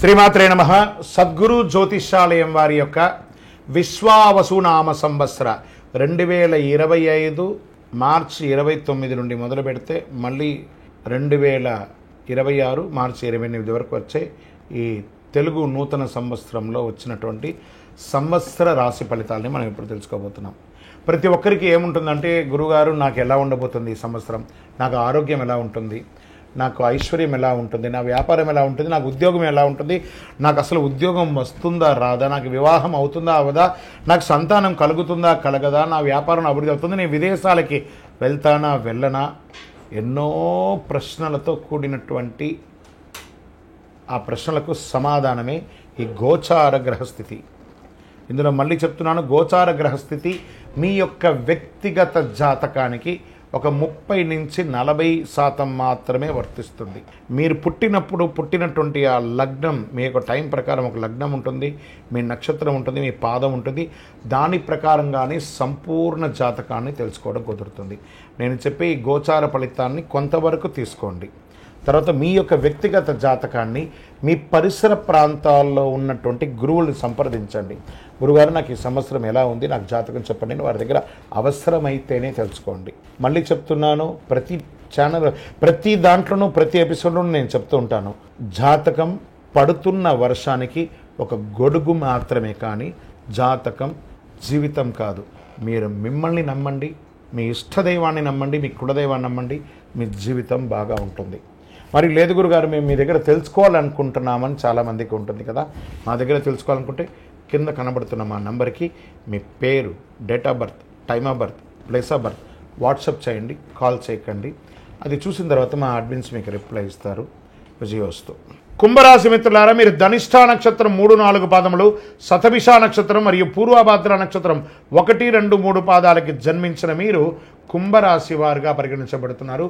శ్రీమాత్రే నమః. సద్గురు జ్యోతిష్యాలయం వారి యొక్క విశ్వావసునామ సంవత్సర 2025 మార్చి 29 నుండి మొదలు పెడితే మళ్ళీ 2026 మార్చి 28 వరకు వచ్చే ఈ తెలుగు నూతన సంవత్సరంలో వచ్చినటువంటి సంవత్సర రాశి ఫలితాలని మనం ఇప్పుడు తెలుసుకోబోతున్నాం. ప్రతి ఒక్కరికి ఏముంటుందంటే, గురుగారు నాకు ఎలా ఉండబోతుంది ఈ సంవత్సరం, నాకు ఆరోగ్యం ఎలా ఉంటుంది, నాకు ఐశ్వర్యం ఎలా ఉంటుంది, నా వ్యాపారం ఎలా ఉంటుంది, నాకు ఉద్యోగం ఎలా ఉంటుంది, నాకు అసలు ఉద్యోగం వస్తుందా రాదా, నాకు వివాహం అవుతుందా అవదా, నాకు సంతానం కలుగుతుందా కలగదా, నా వ్యాపారం అభివృద్ధి అవుతుంది, నేను విదేశాలకి వెళ్తానా వెళ్ళనా, ఎన్నో ప్రశ్నలతో కూడినటువంటి ఆ ప్రశ్నలకు సమాధానమే ఈ గోచార గ్రహస్థితి. ఇందులో మళ్ళీ చెప్తున్నాను, గోచార గ్రహస్థితి మీ యొక్క వ్యక్తిగత జాతకానికి ఒక 30 నుంచి 40% మాత్రమే వర్తిస్తుంది. మీరు పుట్టినటువంటి ఆ లగ్నం, మీ యొక్క టైం ప్రకారం ఒక లగ్నం ఉంటుంది, మీ నక్షత్రం ఉంటుంది, మీ పాదం ఉంటుంది. దాని ప్రకారంగానే సంపూర్ణ జాతకాన్ని తెలుసుకోవడం కుదురుతుంది. నేను చెప్పే ఈ గోచార ఫలితాన్ని కొంతవరకు తీసుకోండి. తర్వాత మీ యొక్క వ్యక్తిగత జాతకాన్ని మీ పరిసర ప్రాంతాల్లో ఉన్నటువంటి గురువుల్ని సంప్రదించండి. గురుగారు నాకు ఈ సంవత్సరం ఎలా ఉంది, నాకు జాతకం చెప్పండి అని వారి దగ్గర అవసరమైతేనే తెలుసుకోండి. మళ్ళీ చెప్తున్నాను, ప్రతి దాంట్లోనూ ప్రతి ఎపిసోడ్లోనూ నేను చెప్తూ ఉంటాను, జాతకం పడుతున్న వర్షానికి ఒక గొడుగు మాత్రమే, కానీ జాతకం జీవితం కాదు. మీరు మిమ్మల్ని నమ్మండి, మీ ఇష్టదైవాన్ని నమ్మండి, మీ కులదైవాన్ని నమ్మండి, మీ జీవితం బాగా ఉంటుంది. మరి లేదు గురుగారు, మేము మీ దగ్గర తెలుసుకోవాలనుకుంటున్నామని చాలామందికి ఉంటుంది కదా. మా దగ్గర తెలుసుకోవాలనుకుంటే కింద కనబడుతున్న మా నంబర్కి మీ పేరు, date of birth, time of birth, place of birth WhatsApp చేయండి, కాల్ చేయకండి. అది చూసిన తర్వాత మా అడ్మిన్స్ మీకు రిప్లై ఇస్తారు. విజయోస్తు. కుంభరాశి మిత్రులారా, మీరు ధనిష్ఠా నక్షత్రం 3-4 పాదములు, శతభిష నక్షత్రం మరియు పూర్వభాద్ర నక్షత్రం 1, 2, 3 పాదాలకి జన్మించిన మీరు కుంభరాశి వారుగా పరిగణించబడుతున్నారు.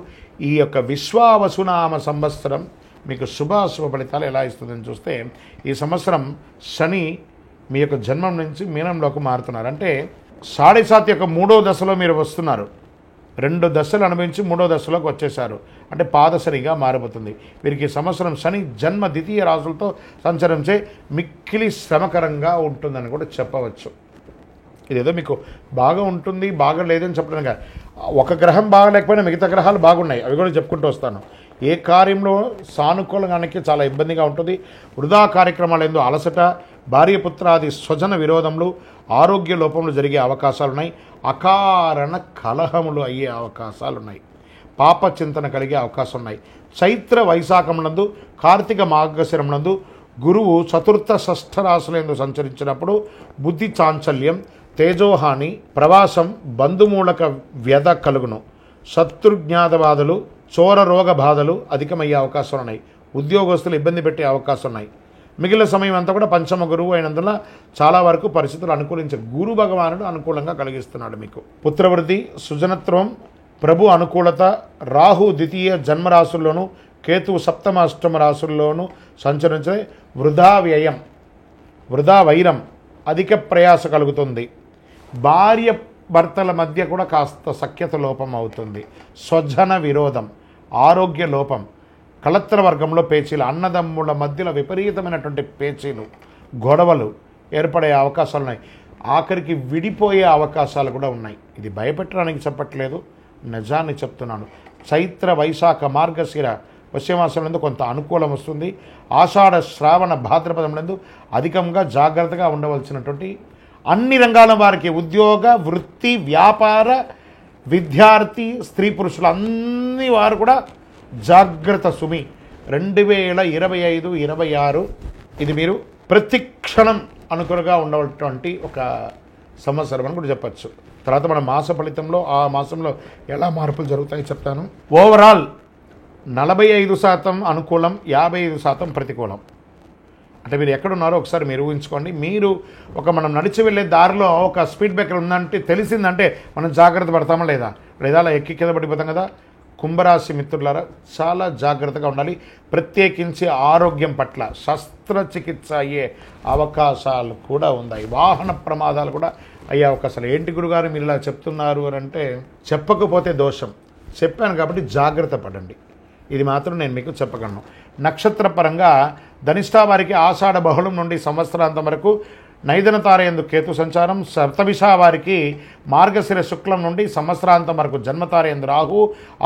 ఈ యొక్క విశ్వావసునామ సంవత్సరం మీకు శుభాశుభ ఫలితాలు ఎలా ఇస్తుందని చూస్తే, ఈ సంవత్సరం శని మీ యొక్క జన్మం నుంచి మీనంలోకి మారుతున్నారు. అంటే 7.5 యొక్క 3వ దశలో మీరు వస్తున్నారు. 2 దశలు అనుభవించి 3వ దశలోకి వచ్చేశారు. అంటే పాదశనిగా మారిపోతుంది. వీరికి ఈ సంవత్సరం శని జన్మ ద్వితీయ రాశులతో సంచరించే మిక్కిలి శ్రమకరంగా ఉంటుందని కూడా చెప్పవచ్చు. ఇదేదో మీకు బాగా ఉంటుంది, బాగా లేదని చెప్పడం కాదు. ఒక గ్రహం బాగలేకపోయినా మిగతా గ్రహాలు బాగున్నాయి, అవి కూడా చెప్పుకుంటూ వస్తాను. ఏ కార్యంలో సానుకూలంగానికి చాలా ఇబ్బందిగా ఉంటుంది. వృధా కార్యక్రమాలు ఏందో అలసట, భార్యపుత్రాది స్వజన విరోధములు, ఆరోగ్య లోపములు జరిగే అవకాశాలున్నాయి. అకారణ కలహములు అయ్యే అవకాశాలున్నాయి. పాప చింతన కలిగే అవకాశం ఉన్నాయి. చైత్ర వైశాఖమునందు, కార్తీక మార్గశిరమునందు గురువు చతుర్థ షష్ఠ రాశులందు సంచరించినప్పుడు బుద్ధి చాంచల్యం, తేజోహాని, ప్రవాసం, బంధుమూలక వ్యధ కలుగును. శత్రుజ్ఞాత బాధలు, చోర రోగ బాధలు అధికమయ్యే అవకాశాలు ఉన్నాయి. ఉద్యోగస్తులు ఇబ్బంది పెట్టే అవకాశం ఉన్నాయి. మిగిలిన సమయం అంతా కూడా పంచమ గురువు అయినందున చాలా వరకు పరిస్థితులు అనుకూలించే గురు భగవానుడు అనుకూలంగా కలిగిస్తున్నాడు. మీకు పుత్రవృద్ధి, సృజనత్వం, ప్రభు అనుకూలత, రాహు ద్వితీయ జన్మరాశుల్లోనూ, కేతువు సప్తమ అష్టమ రాశుల్లోనూ సంచరించే వృధా వ్యయం, వృధా వైరం, అధిక ప్రయాస కలుగుతుంది. భార్య భర్తల మధ్య కూడా కాస్త సఖ్యత లోపం అవుతుంది. స్వజన విరోధం, ఆరోగ్య లోపం, కళత్ర వర్గంలో పేచీలు, అన్నదమ్ముల మధ్యలో విపరీతమైనటువంటి పేచీలు, గొడవలు ఏర్పడే అవకాశాలు ఉన్నాయి. ఆఖరికి విడిపోయే అవకాశాలు కూడా ఉన్నాయి. ఇది భయపెట్టడానికి చెప్పట్లేదు, నిజాన్ని చెప్తున్నాను. చైత్ర వైశాఖ మార్గశిర వశ్యమాసంలో కొంత అనుకూలం వస్తుంది. ఆషాఢ శ్రావణ భాద్రపదములందు అధికంగా జాగ్రత్తగా ఉండవలసినటువంటి అన్ని రంగాల వారికి, ఉద్యోగ, వృత్తి, వ్యాపార, విద్యార్థి, స్త్రీ పురుషులు అన్ని వారు కూడా జాగ్రత్త సుమి. 2025, 26 ఇది మీరు ప్రతి క్షణం అనుకూలంగా ఉండవలటువంటి ఒక సంవత్సరం అని కూడా చెప్పచ్చు. తర్వాత మన మాస ఫలితంలో ఆ మాసంలో ఎలా మార్పులు జరుగుతాయో చెప్తాను. ఓవరాల్ 45% అనుకూలం, 55% ప్రతికూలం. అంటే మీరు ఎక్కడున్నారో ఒకసారి మీరు ఊహించుకోండి. మీరు మనం నడిచి వెళ్ళే దారిలో ఒక స్పీడ్ బ్రేకర్ ఉందంటే, తెలిసిందంటే మనం జాగ్రత్త పడతామా లేదా అలా ఎక్కి కింద పడిపోతాం కదా. కుంభరాశి మిత్రులారా, చాలా జాగ్రత్తగా ఉండాలి. ప్రత్యేకించి ఆరోగ్యం పట్ల శస్త్రచికిత్స అయ్యే అవకాశాలు కూడా ఉన్నాయి. వాహన ప్రమాదాలు కూడా అయ్యే అవకాశాలు. ఏంటి గురుగారు మీరు ఇలా చెప్తున్నారు అని అంటే, చెప్పకపోతే దోషం, చెప్పాను కాబట్టి జాగ్రత్త పడండి. ఇది మాత్రం నేను మీకు చెప్పగలను. నక్షత్రపరంగా ధనిష్ట వారికి ఆషాఢ బహుళం నుండి సంవత్సరాంతం వరకు నైదన తారయందు కేతు సంచారం. సప్తమిష వారికి మార్గశిర శుక్లం నుండి సంవత్సరాంతం వరకు జన్మతారయందు రాహు,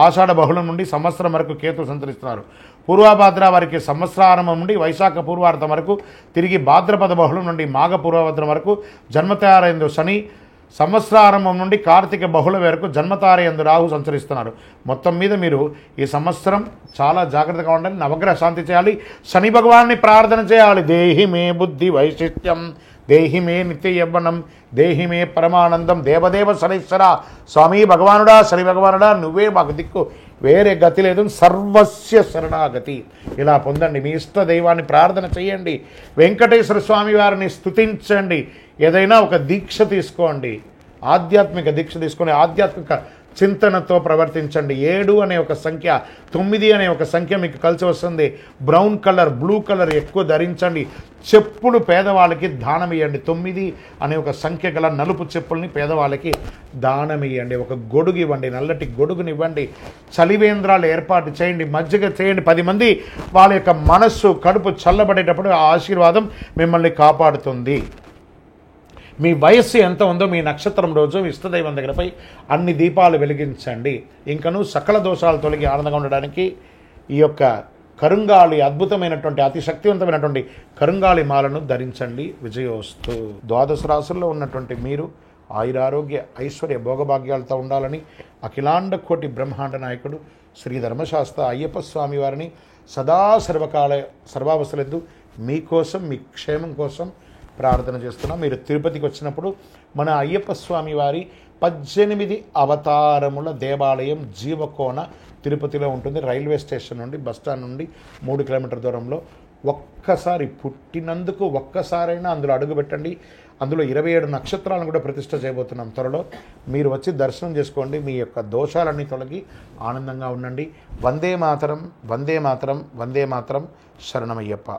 ఆషాఢ బహుళం నుండి సంవత్సరం వరకు కేతు సంచరిస్తున్నారు. పూర్వభాద్ర వారికి సంవత్సరారంభం నుండి వైశాఖ పూర్వార్థం వరకు, తిరిగి భాద్రపద బహుళం నుండి మాఘ పూర్వభద్రం వరకు జన్మతారయందు శని, సంవత్సరారంభం నుండి కార్తీక బహుళ వరకు జన్మతారయందు రాహు సంచరిస్తున్నారు. మొత్తం మీద మీరు ఈ సంవత్సరం చాలా జాగ్రత్తగా ఉండాలి, నవగ్రహ శాంతి చేయాలి, శని భగవాన్ని ప్రార్థన చేయాలి. దేహి మే బుద్ధి వైశిష్ట్యం, దేహి మే నిత్య యవ్వనం, దేహి మే పరమానందం, దేవదేవ శనీశ్వర, స్వామి భగవానుడా, శని భగవానుడా, నువ్వే మాకు దిక్కు, వేరే గతి లేదు, సర్వస్య శరణాగతి. ఇలా పొందండి. మీ ఇష్ట దైవాన్ని ప్రార్థన చేయండి, వెంకటేశ్వర స్వామి వారిని స్తుతించండి. ఏదైనా ఒక దీక్ష తీసుకోండి, ఆధ్యాత్మిక దీక్ష తీసుకొని ఆధ్యాత్మిక చింతనతో ప్రవర్తించండి. 7 అనే ఒక సంఖ్య, 9 అనే ఒక సంఖ్య మీకు కలిసి వస్తుంది. బ్రౌన్ కలర్, బ్లూ కలర్ ఎక్కువ ధరించండి. చెప్పులు పేదవాళ్ళకి దానం ఇవ్వండి. 9 అనే ఒక సంఖ్య గల నలుపు చెప్పుల్ని పేదవాళ్ళకి దానం ఇవ్వండి. ఒక గొడుగు ఇవ్వండి, నల్లటి గొడుగునివ్వండి. చలివేంద్రాలు ఏర్పాటు చేయండి, మజ్జిగ చేయండి. 10 మంది వాళ్ళ యొక్క మనస్సు, కడుపు చల్లబడేటప్పుడు ఆ ఆశీర్వాదం మిమ్మల్ని కాపాడుతుంది. మీ వయస్సు ఎంత ఉందో మీ నక్షత్రం రోజు ఇష్టదైవం దగ్గరపై అన్ని దీపాలు వెలిగించండి. ఇంకను సకల దోషాలు తొలగి ఆనందంగా ఉండడానికి ఈ యొక్క కరుంగాళి, అద్భుతమైనటువంటి అతి శక్తివంతమైనటువంటి కరుంగాళి మాలను ధరించండి. విజయోస్తు. ద్వాదశ రాశుల్లో ఉన్నటువంటి మీరు ఆయురారోగ్య ఐశ్వర్య భోగభాగ్యాలతో ఉండాలని అఖిలాండ కోటి బ్రహ్మాండ నాయకుడు శ్రీ ధర్మశాస్త్ర అయ్యప్ప స్వామి వారిని సదా సర్వావసరద్దు మీకోసం, మీ క్షేమం కోసం ప్రార్థన చేస్తున్నాం. మీరు తిరుపతికి వచ్చినప్పుడు మన అయ్యప్ప స్వామి వారి 18 అవతారముల దేవాలయం జీవకోన తిరుపతిలో ఉంటుంది. రైల్వే స్టేషన్ నుండి, బస్టాండ్ నుండి 3 కిలోమీటర్ దూరంలో. ఒక్కసారి పుట్టినందుకు ఒక్కసారైనా అందులో అడుగుపెట్టండి. అందులో 27 నక్షత్రాలను కూడా ప్రతిష్ఠ చేయబోతున్నాం త్వరలో. మీరు వచ్చి దర్శనం చేసుకోండి. మీ యొక్క దోషాలన్నీ తొలగి ఆనందంగా ఉండండి. వందే మాతరం, వందే మాతరం, వందే మాతరం. శరణమయ్యప్ప.